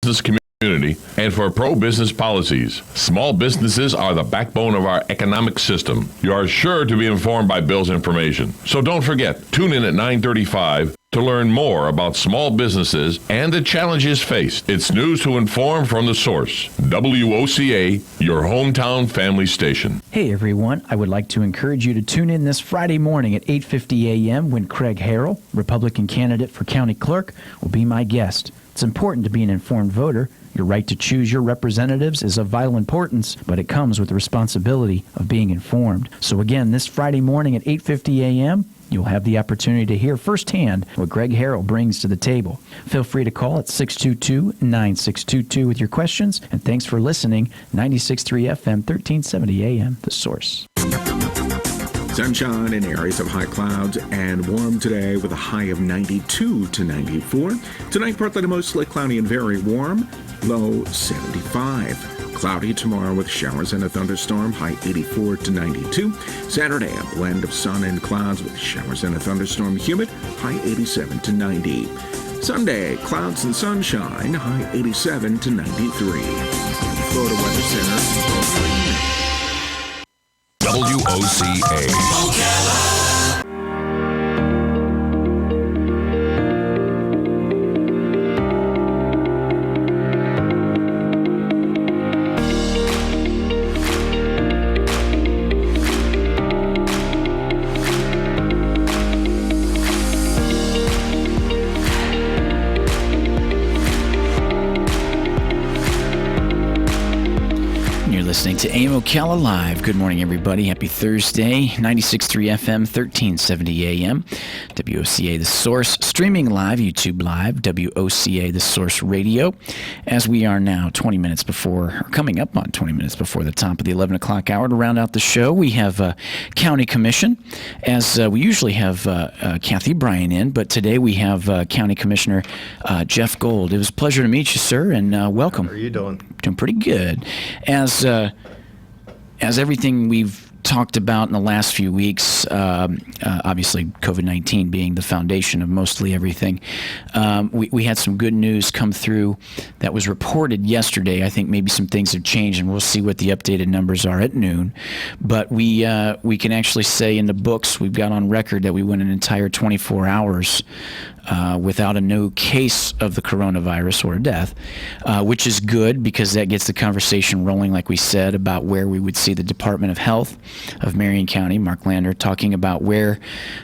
business community and for pro-business policies. Small businesses are the backbone of our economic system. You are sure to be informed by Bill's information. So don't forget, tune in at 9:35 to learn more about small businesses and the challenges faced. It's news to inform from the source. WOCA, your hometown family station. Hey everyone, I would like to encourage you to tune in this Friday morning at 8:50 a.m. when Craig Harrell, Republican candidate for county clerk, will be my guest. It's important to be an informed voter. Your right to choose your representatives is of vital importance, but it comes with the responsibility of being informed. So again, this Friday morning at 8:50 a.m., you'll have the opportunity to hear firsthand what Greg Harrell brings to the table. Feel free to call at 622-9622 with your questions, and thanks for listening. 96.3 FM, 1370 AM, The Source. Sunshine in areas of high clouds and warm today with a high of 92 to 94. Tonight, partly to mostly cloudy and very warm, low 75. Cloudy tomorrow with showers and a thunderstorm, high 84 to 92. Saturday, a blend of sun and clouds with showers and a thunderstorm, humid, high 87 to 90. Sunday, clouds and sunshine, high 87 to 93. Florida Weather Center. WOCA. Ocala. Listening to AM Ocala Live. Good morning, everybody. Happy Thursday. 96.3 FM, 1370 AM. WOCA The Source. Streaming live, YouTube Live, WOCA The Source Radio. As we are now 20 minutes before, or coming up on 20 minutes before the top of the 11 o'clock hour to round out the show, we have County Commission. As we usually have Kathy Bryan in, but today we have County Commissioner Jeff Gold. It was a pleasure to meet you, sir, and welcome. How are you doing? Doing pretty good. As everything we've talked about in the last few weeks, obviously COVID-19 being the foundation of mostly everything, we had some good news come through that was reported yesterday. I think maybe some things have changed, and we'll see what the updated numbers are at noon. But we can actually say in the books, we've got on record that we went an entire 24 hours without a new case of the coronavirus or a death, which is good because that gets the conversation rolling, like we said, about where we would see the Department of Health of Marion County, Mark Lander, talking about where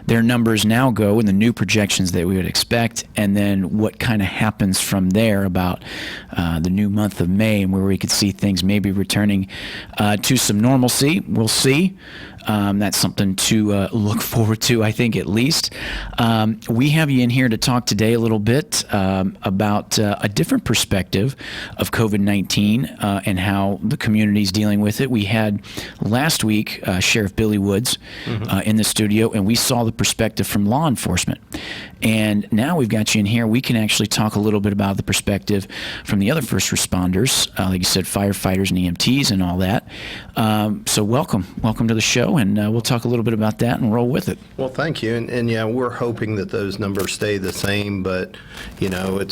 their numbers now go and the new projections that we would expect, and then what kind of happens from there about the new month of May and where we could see things maybe returning to some normalcy. We'll see. That's something to look forward to, I think, at least. We have you in here to talk today a little bit about a different perspective of COVID-19 and how the community is dealing with it. We had last week Sheriff Billy Woods in the studio, and we saw the perspective from law enforcement. And now we've got you in here. We can actually talk a little bit about the perspective from the other first responders, like you said, firefighters and EMTs and all that. So welcome to the show, and we'll talk a little bit about that and roll with it. Well, thank you. And yeah, we're hoping that those numbers stay the same, but, you know,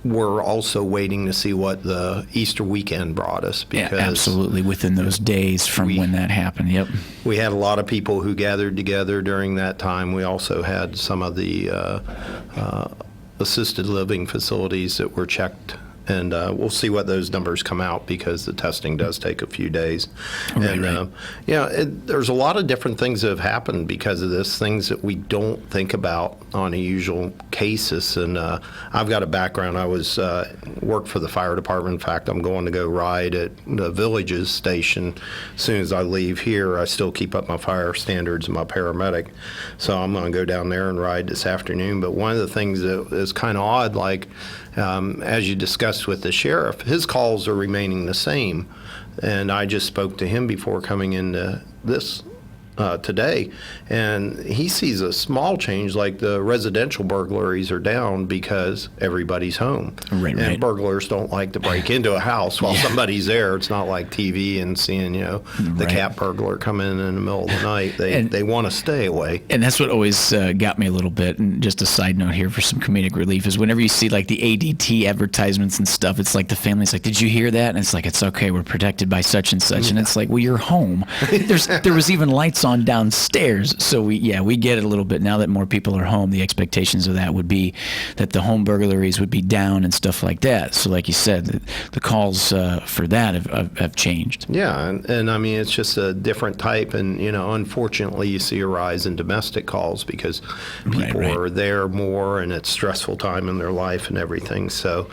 we're also waiting to see what the Easter weekend brought us. Because yeah, absolutely, within those days from when that happened, yep. We had a lot of people who gathered together during that time. We also had some of the assisted living facilities that were checked. And we'll see what those numbers come out because the testing does take a few days. Right. There's a lot of different things that have happened because of this, things that we don't think about on a usual cases. And I've got a background. I worked for the fire department. In fact, I'm going to go ride at the Villages station as soon as I leave here. I still keep up my fire standards and my paramedic. So I'm going to go down there and ride this afternoon. But one of the things that is kind of odd, like, as you discussed with the sheriff, his calls are remaining the same. And I just spoke to him before coming into this today, and he sees a small change, like the residential burglaries are down because everybody's home. Right. Burglars don't like to break into a house while somebody's there. It's not like TV and seeing, the cat burglar come in the middle of the night. They want to stay away. And that's what always got me a little bit. And just a side note here for some comedic relief is whenever you see like the ADT advertisements and stuff, it's like the family's like, did you hear that? And it's like, it's okay, we're protected by such and such. And it's like, well, you're home. There was even lights on downstairs. So we get it a little bit. Now that more people are home, the expectations of that would be that the home burglaries would be down and stuff like that. So like you said, the calls for that have changed. Yeah, and I mean, it's just a different type. And, unfortunately, you see a rise in domestic calls because people are there more and it's stressful time in their life and everything. So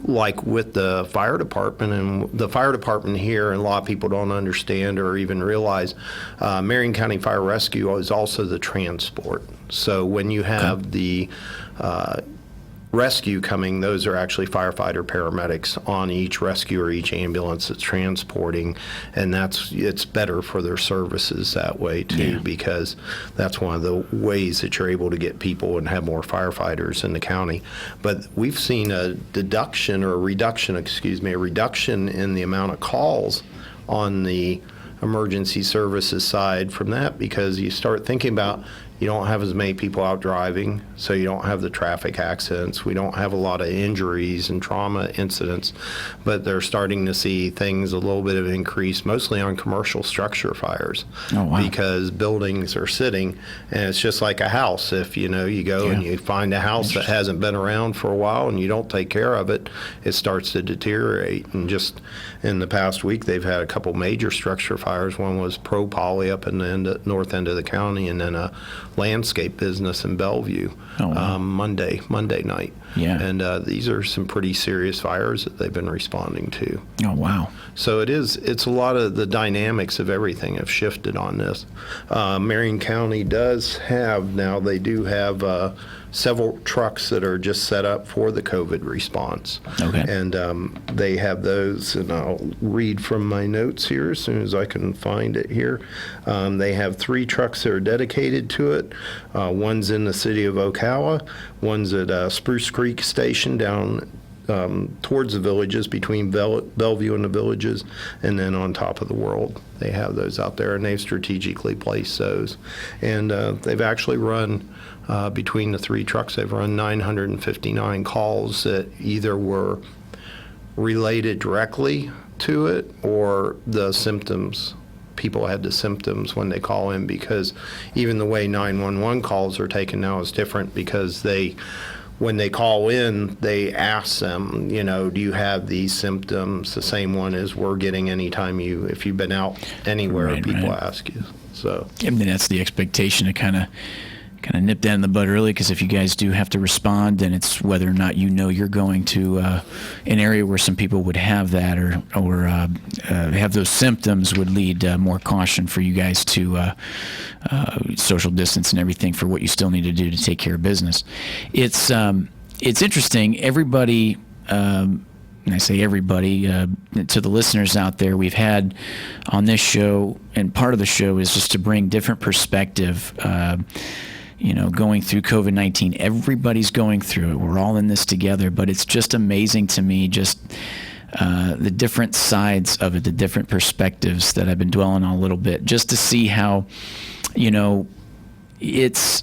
like with the fire department here, and a lot of people don't understand or even realize, Marion County Fire Rescue is also the transport. So when you have the rescue coming, those are actually firefighter paramedics on each rescue or each ambulance that's transporting, and it's better for their services that way too, because that's one of the ways that you're able to get people and have more firefighters in the county. But we've seen a reduction in the amount of calls on the emergency services side from that, because you start thinking about you don't have as many people out driving, so you don't have the traffic accidents. We don't have a lot of injuries and trauma incidents, but they're starting to see things a little bit of increase, mostly on commercial structure fires. Oh, wow. Because buildings are sitting, and it's just like a house. If you go and you find a house that hasn't been around for a while and you don't take care of it, it starts to deteriorate. And just in the past week, they've had a couple major structure fires. One was Pro Poly up in the north end of the county, and then a landscape business in Bellevue. Oh, wow. Monday night. Yeah. And these are some pretty serious fires that they've been responding to. Oh, wow. So it's a lot of the dynamics of everything have shifted on this. Marion County does have several trucks that are just set up for the COVID response. Okay. And they have those, and I'll read from my notes here as soon as I can find it here. They have 3 trucks that are dedicated to it. One's in the city of Ocala, one's at Spruce Creek Station down towards the villages, between Bellevue and the villages, and then on top of the world. They have those out there, and they've strategically placed those. And they've actually run, between the 3 trucks, they've run 959 calls that either were related directly to it or the symptoms. People had the symptoms when they call in, because even the way 911 calls are taken now is different, because when they call in, they ask them, do you have these symptoms? The same one as we're getting anytime if you've been out anywhere, people ask you. So, and then that's the expectation to kind of nip that in the bud early, because if you guys do have to respond, then it's whether or not you're going to an area where some people would have that or have those symptoms would lead more caution for you guys to social distance and everything for what you still need to do to take care of business. It's interesting. Everybody, and I say everybody, to the listeners out there, we've had on this show, and part of the show is just to bring different perspective. Going through COVID-19, everybody's going through it. We're all in this together, but it's just amazing to me, just the different sides of it, the different perspectives that I've been dwelling on a little bit, just to see how, it's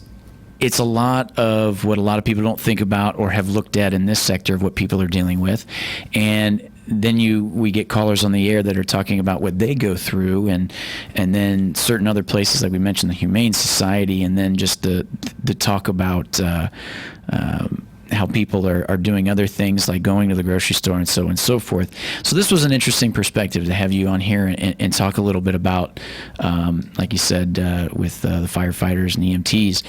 a lot of what a lot of people don't think about or have looked at in this sector of what people are dealing with. And then we get callers on the air that are talking about what they go through, and then certain other places, like we mentioned, the Humane Society, and then just the talk about how people are doing other things like going to the grocery store and so on and so forth. So this was an interesting perspective to have you on here and talk a little bit about, like you said, with the firefighters and EMTs.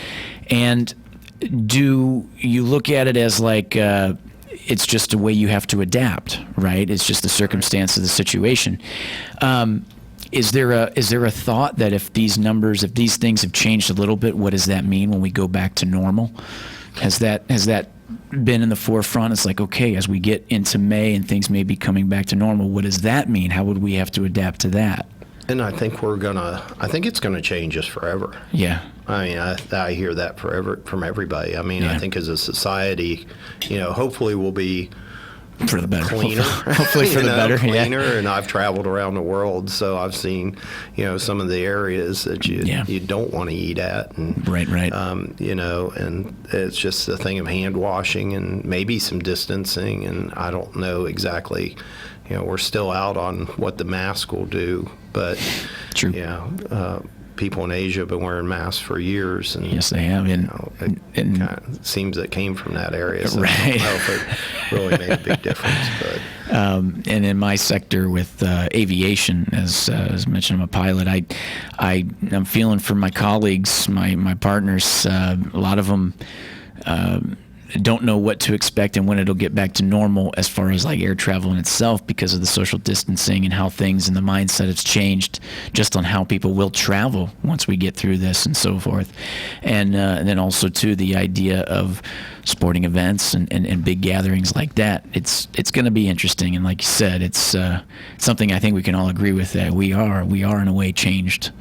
And do you look at it as like it's just a way you have to adapt, right? It's just the circumstance of the situation. Is there a thought that if these things have changed a little bit, what does that mean when we go back to normal? Has that been in the forefront? It's like, okay, as we get into May and things may be coming back to normal, what does that mean? How would we have to adapt to that? And I think it's gonna change us forever. Yeah. I mean, I hear that forever from everybody. I mean, Yeah. I think as a society, hopefully we'll be For the better. cleaner. Hopefully for the better. Cleaner. Yeah. And I've traveled around the world, so I've seen, some of the areas that you don't want to eat at. And, Right. and it's just a thing of hand washing and maybe some distancing. And I don't know exactly, we're still out on what the mask will do. But, True. people in Asia have been wearing masks for years. And, Yes, they have. it kind of seems it came from that area. So Right. I don't know if it really made a big difference. But And in my sector with aviation, as mentioned, I'm a pilot. I'm feeling for my colleagues, my partners. A lot of them don't know what to expect and when it'll get back to normal as far as like air travel in itself because of the social distancing and how things and the mindset has changed just on how people will travel once we get through this and so forth. And then also too the idea of sporting events and big gatherings like that. It's going to be interesting, and like you said, it's something I think we can all agree with that we are in a way changed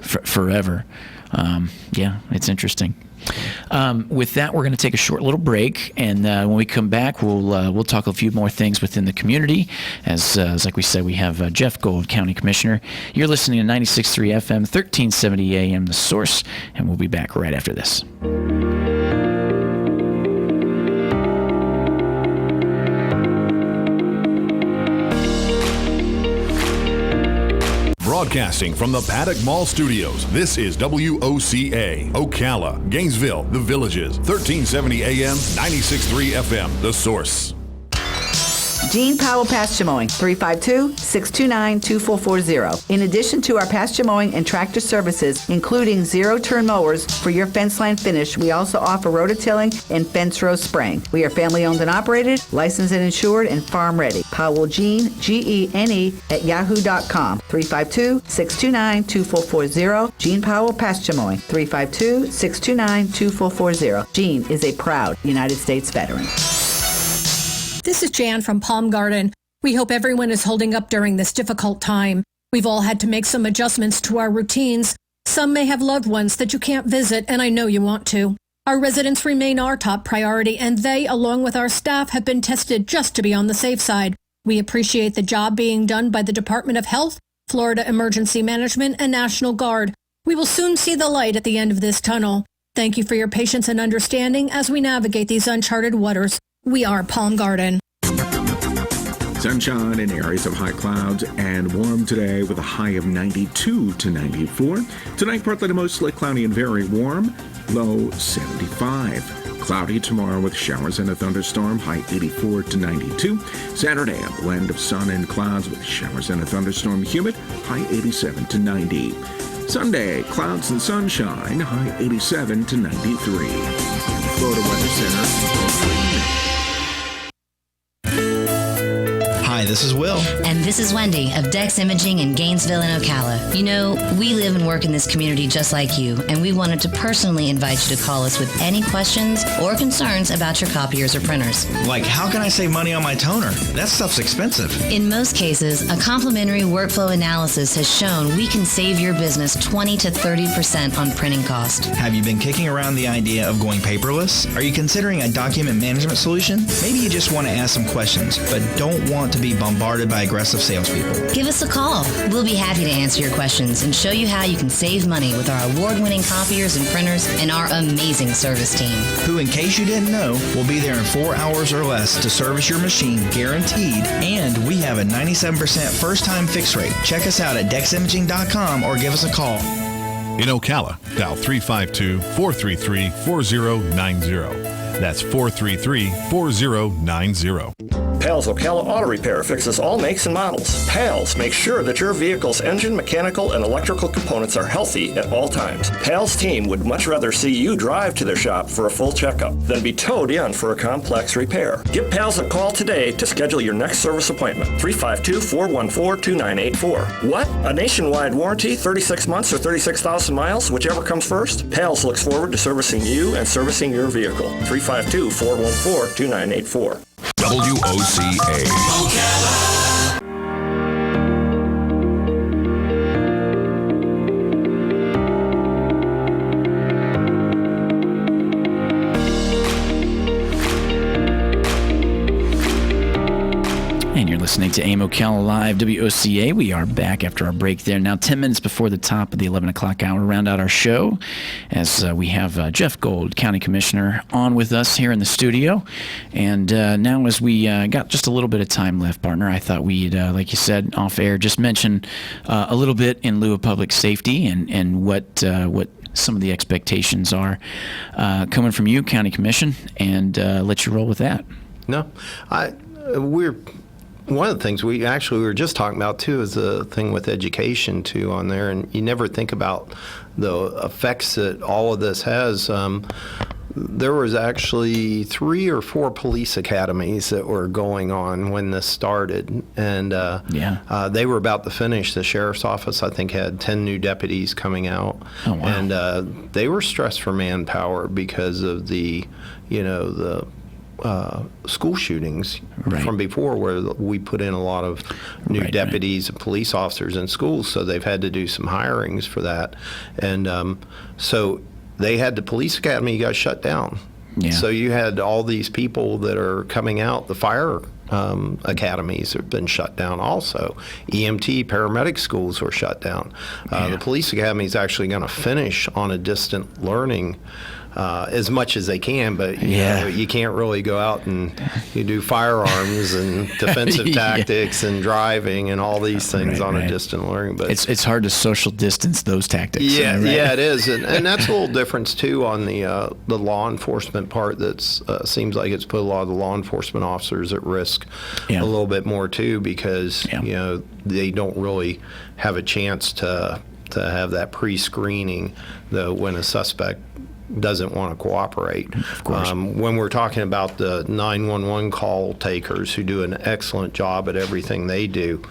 forever. It's interesting. With that, we're going to take a short little break, and when we come back, we'll talk a few more things within the community. As like we said, we have Jeff Gold, County Commissioner. You're listening to 96.3 FM, 1370 AM, The Source, and we'll be back right after this. Broadcasting from the Paddock Mall Studios, this is WOCA, Ocala, Gainesville, The Villages, 1370 AM, 96.3 FM, The Source. Gene Powell Pasture Mowing, 352-629-2440. In addition to our pasture mowing and tractor services, including zero-turn mowers for your fence line finish, we also offer rototilling and fence row spraying. We are family-owned and operated, licensed and insured, and farm-ready. Powell Gene, Gene, at yahoo.com, 352-629-2440. Gene Powell Pasture Mowing, 352-629-2440. Gene is a proud United States veteran. This is Jan from Palm Garden. We hope everyone is holding up during this difficult time. We've all had to make some adjustments to our routines. Some may have loved ones that you can't visit, and I know you want to. Our residents remain our top priority, and they, along with our staff, have been tested just to be on the safe side. We appreciate the job being done by the Department of Health, Florida Emergency Management, and National Guard. We will soon see the light at the end of this tunnel. Thank you for your patience and understanding as we navigate these uncharted waters. We are Palm Garden. Sunshine in areas of high clouds and warm today with a high of 92 to 94. Tonight, partly to mostly cloudy and very warm, low 75. Cloudy tomorrow with showers and a thunderstorm, high 84 to 92. Saturday, a blend of sun and clouds with showers and a thunderstorm, humid, high 87 to 90. Sunday, clouds and sunshine, high 87 to 93. Florida Weather Center. Hi, this is Will. And this is Wendy of Dex Imaging in Gainesville and Ocala. You know, we live and work in this community just like you, and we wanted to personally invite you to call us with any questions or concerns about your copiers or printers. Like, how can I save money on my toner? That stuff's expensive. In most cases, a complimentary workflow analysis has shown we can save your business 20 to 30% on printing cost. Have you been kicking around the idea of going paperless? Are you considering a document management solution? Maybe you just want to ask some questions, but don't want to be bombarded by aggressive salespeople. Give us a call. We'll be happy to answer your questions and show you how you can save money with our award-winning copiers and printers and our amazing service team. Who, in case you didn't know, will be there in 4 hours or less to service your machine, guaranteed, and we have a 97% first-time fix rate. Check us out at deximaging.com or give us a call. In Ocala, dial 352-433-4090. That's 433-4090. Pals Ocala Auto Repair fixes all makes and models. Pals makes sure that your vehicle's engine, mechanical, and electrical components are healthy at all times. Pals team would much rather see you drive to their shop for a full checkup than be towed in for a complex repair. Give Pals a call today to schedule your next service appointment. 352-414-2984. What? A nationwide warranty, 36 months or 36,000 miles, whichever comes first? Pals looks forward to servicing you and servicing your vehicle. 352-414-2984. WOCA. And you're listening to AIM Ocala Live, WOCA. We are back after our break there. Now 10 minutes before the top of the 11 o'clock hour, round out our show as we have Jeff Gold, County Commissioner, on with us here in the studio. And now as we got just a little bit of time left, partner, I thought we'd, like you said, off air, just mention a little bit in lieu of public safety and what some of the expectations are coming from you, County Commission, and let you roll with that. No, one of the things we were just talking about too is the thing with education too on there, and you never think about the effects that all of this has. There was actually 3 or 4 police academies that were going on when this started, and they were about to finish. The sheriff's office, I think, had 10 new deputies coming out, and they were stressed for manpower because of the school shootings from before, where we put in a lot of new deputies and police officers in schools, so they've had to do some hirings for that. And so they had the police academy got shut down. Yeah. So you had all these people that are coming out. The fire academies have been shut down also. EMT, paramedic schools were shut down. The police academy is actually going to finish on a distant learning as much as they can, but you know, you can't really go out and you do firearms and defensive tactics and driving and all these things on a distant learning. But it's hard to social distance those tactics. Yeah, it is, and that's a little difference too on the law enforcement part. That's seems like it's put a lot of the law enforcement officers at risk a little bit more too, because you know, they don't really have a chance to have that pre-screening though when a suspect doesn't want to cooperate. Of course. When we're talking about the 911 call takers who do an excellent job at everything they do,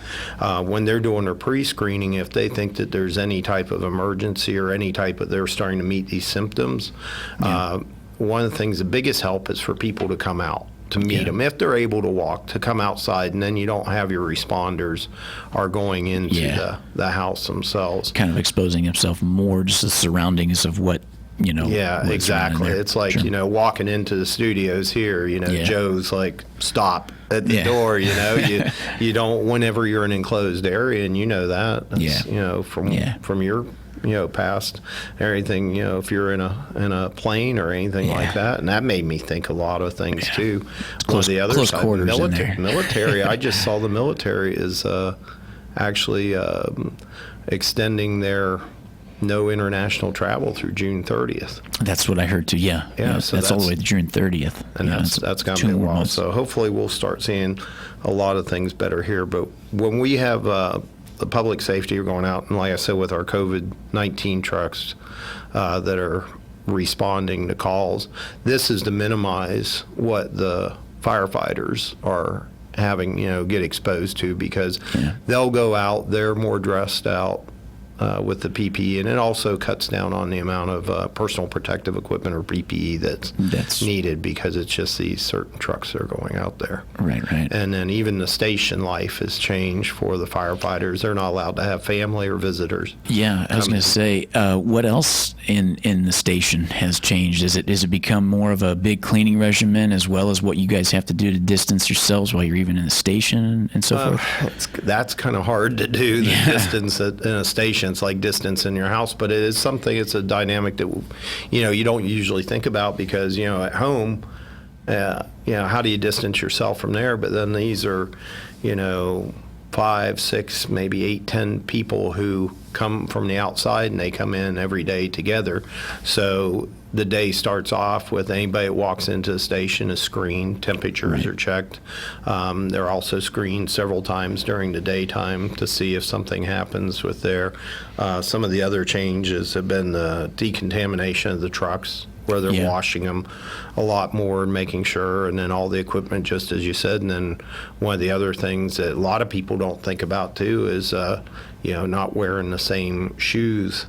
when they're doing their pre-screening, if they think that there's any type of emergency or any type of they're starting to meet these symptoms, one of the things, the biggest help is for people to come out to meet them if they're able to walk, to come outside, and then you don't have your responders are going into the house themselves. Kind of exposing himself more, just the surroundings of what, you know. Yeah, exactly. It's like, you know, walking into the studios here, you know, Joe's like, stop at the door, you know, you don't, whenever you're in an enclosed area, and you know that, that's, you know, from your, you know, past everything, you know, if you're in a plane or anything like that. And that made me think a lot of things too. Close, the other close side, quarters in there. military, I just saw the military is actually extending their no international travel through June 30th. That's what I heard too. So that's all the way to June 30th. And that's going to be a while. So hopefully we'll start seeing a lot of things better here. But when we have the public safety are going out, and like I said, with our COVID-19 trucks that are responding to calls, this is to minimize what the firefighters are having, you know, get exposed to, because they'll go out, they're more dressed out with the PPE, and it also cuts down on the amount of personal protective equipment or PPE that's needed, because it's just these certain trucks that are going out there. Right. And then even the station life has changed for the firefighters. They're not allowed to have family or visitors. Yeah, I was going to say, what else in the station has changed? Is it become more of a big cleaning regimen, as well as what you guys have to do to distance yourselves while you're even in the station and so forth? That's kind of hard to do, the distance in a station. It's like distance in your house, but it is something, it's a dynamic that, you know, you don't usually think about, because, you know, at home, you know, how do you distance yourself from there? But then these are, you know, 5, 6, maybe 8, 10 people who come from the outside, and they come in every day together. So the day starts off with anybody that walks into the station is screened, temperatures are checked. They're also screened several times during the daytime to see if something happens with their, some of the other changes have been the decontamination of the trucks, where they're washing them a lot more and making sure, and then all the equipment, just as you said. And then one of the other things that a lot of people don't think about too is, you know, not wearing the same shoes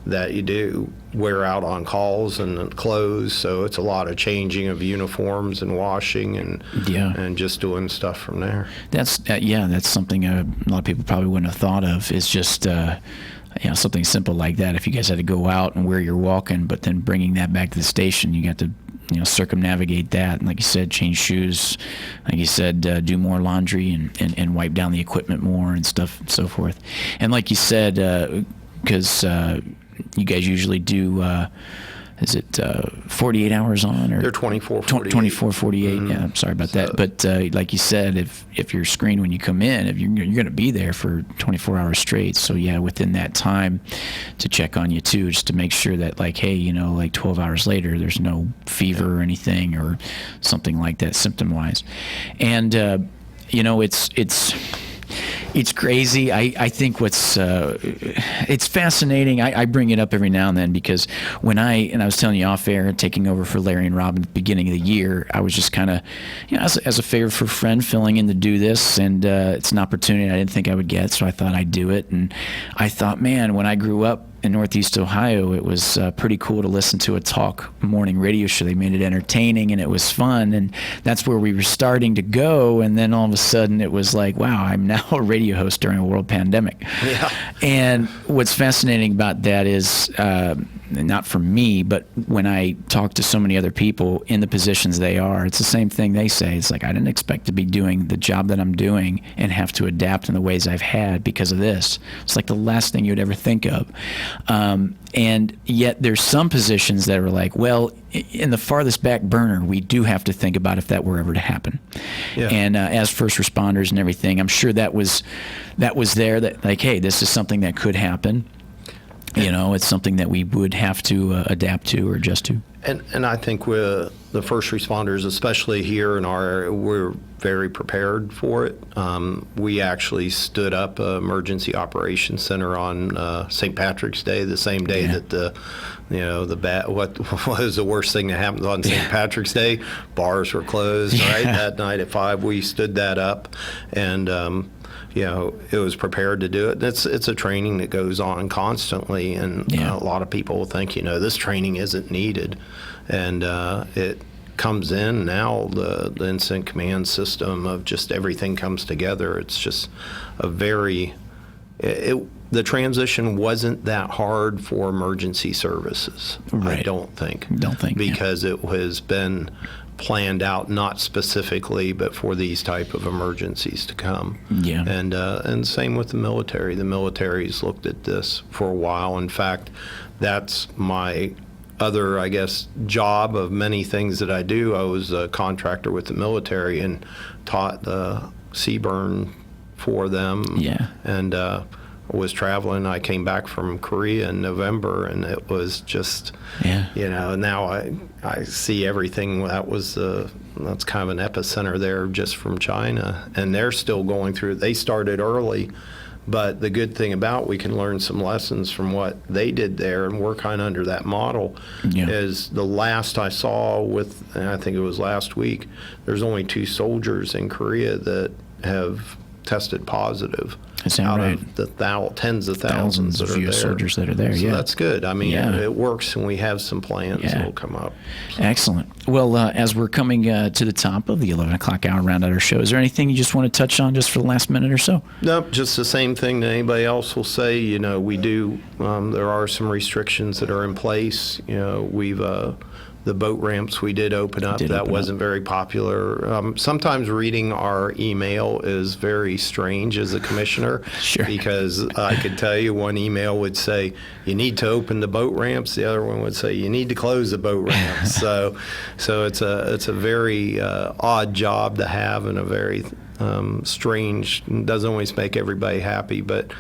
that you do wear out on calls and clothes. So it's a lot of changing of uniforms and washing and just doing stuff from there. That's that's something a lot of people probably wouldn't have thought of. Is just you know, something simple like that. If you guys had to go out and where you're walking, but then bringing that back to the station, you got to circumnavigate that. And like you said, change shoes. Like you said, do more laundry and wipe down the equipment more and stuff and so forth. And like you said, because you guys usually do, is it 48 hours on? Or They're 24, 48. 24, 48. Yeah, I'm sorry about that. But like you said, if you're screened when you come in, if you're going to be there for 24 hours straight. So yeah, within that time to check on you too, just to make sure that like, hey, 12 hours later, there's no fever or anything or something like that symptom-wise. And, it's crazy. I think it's fascinating. I bring it up every now and then because when I was telling you off air, taking over for Larry and Rob at the beginning of the year, I was just kind of, as a favor for a friend, filling in to do this, and it's an opportunity I didn't think I would get, so I thought I'd do it. And I thought, man, when I grew up in Northeast Ohio, it was pretty cool to listen to a talk morning radio show. They made it entertaining and it was fun, and that's where we were starting to go. And then all of a sudden it was like, wow, I'm now a radio host during a world pandemic. Yeah. And what's fascinating about that is, not for me, but when I talk to so many other people in the positions they are, it's the same thing they say. It's like, I didn't expect to be doing the job that I'm doing and have to adapt in the ways I've had because of this. It's like the last thing you'd ever think of. And yet there's some positions that are like, well, in the farthest back burner, we do have to think about if that were ever to happen. Yeah. And as first responders and everything, I'm sure that was there, that like, hey, this is something that could happen. It's something that we would have to adapt to or adjust to. And I think with the first responders, especially here in our area, we're very prepared for it. We actually stood up an emergency operations center on St. Patrick's Day, the same day that what was the worst thing that happened on St. Patrick's Day? Bars were closed, right? That night at 5, we stood that up, and it was prepared to do it. It's a training that goes on constantly, and a lot of people will think, this training isn't needed, and it comes in now. The incident command system of just everything comes together. It's just the transition wasn't that hard for emergency services. Right. I don't think because it has been planned out, not specifically, but for these type of emergencies to come. Yeah. And same with the military. The military's looked at this for a while. In fact, that's my other, I guess, job of many things that I do. I was a contractor with the military and taught the CBRN for them. Yeah. And was traveling. I came back from Korea in November, and it was just, now I see everything. That's kind of an epicenter there just from China, and they're still going through. They started early, but the good thing about we can learn some lessons from what they did there, and we're kind of under that model. Is the last I saw and I think it was last week, there's only 2 soldiers in Korea that have tested positive out of the tens of thousands that are there. Soldiers that are there. So that's good. I mean, it works, and we have some plans that will come up. So. Excellent. Well, as we're coming to the top of the 11 o'clock hour round at our show, is there anything you just want to touch on just for the last minute or so? Nope, just the same thing that anybody else will say. We do. There are some restrictions that are in place. We've the boat ramps we did open up. That wasn't very popular. Sometimes reading our email is very strange as a commissioner. Sure. Because I could tell you one email would say, you need to open the boat ramps. The other one would say, you need to close the boat ramps. so it's a very odd job to have, and a very strange, doesn't always make everybody happy, but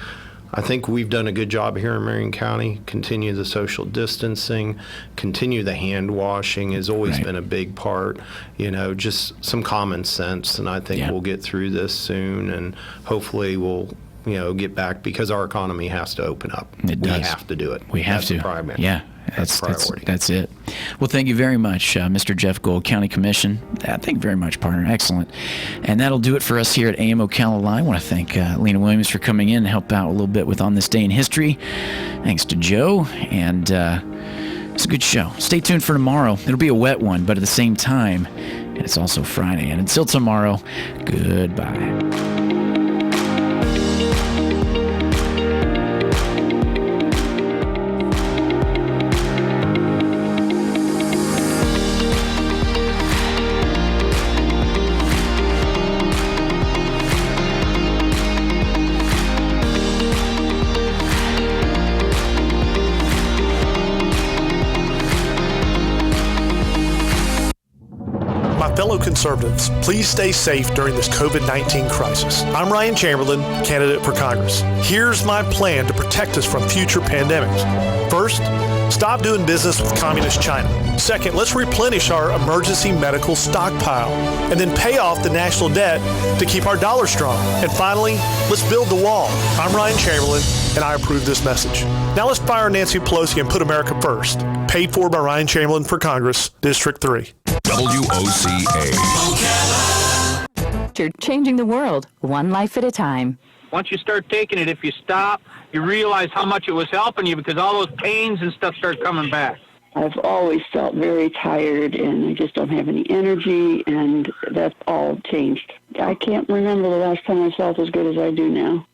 I think we've done a good job here in Marion County. Continue the social distancing, continue the hand washing has always been a big part. Just some common sense, and I think we'll get through this soon, and hopefully we'll get back, because our economy has to open up. We have to do it. We have to. Primary. Yeah. That's it. Well, thank you very much, Mr. Jeff Gold, County Commission. Thank you very much, partner. Excellent. And that'll do it for us here at AM Ocala Live. I want to thank Lena Williams for coming in and help out a little bit with On This Day in History. Thanks to Joe. And it's a good show. Stay tuned for tomorrow. It'll be a wet one, but at the same time, it's also Friday. And until tomorrow, goodbye. Fellow conservatives, please stay safe during this COVID-19 crisis. I'm Ryan Chamberlain, candidate for Congress. Here's my plan to protect us from future pandemics. First, stop doing business with communist China. Second, let's replenish our emergency medical stockpile and then pay off the national debt to keep our dollar strong. And finally, let's build the wall. I'm Ryan Chamberlain, and I approve this message. Now let's fire Nancy Pelosi and put America first. Paid for by Ryan Chamberlain for Congress, District 3. WOCA. You're changing the world, one life at a time. Once you start taking it, if you stop, you realize how much it was helping you because all those pains and stuff start coming back. I've always felt very tired and I just don't have any energy, and that's all changed. I can't remember the last time I felt as good as I do now.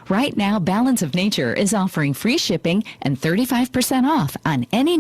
Right now, Balance of Nature is offering free shipping and 35% off on any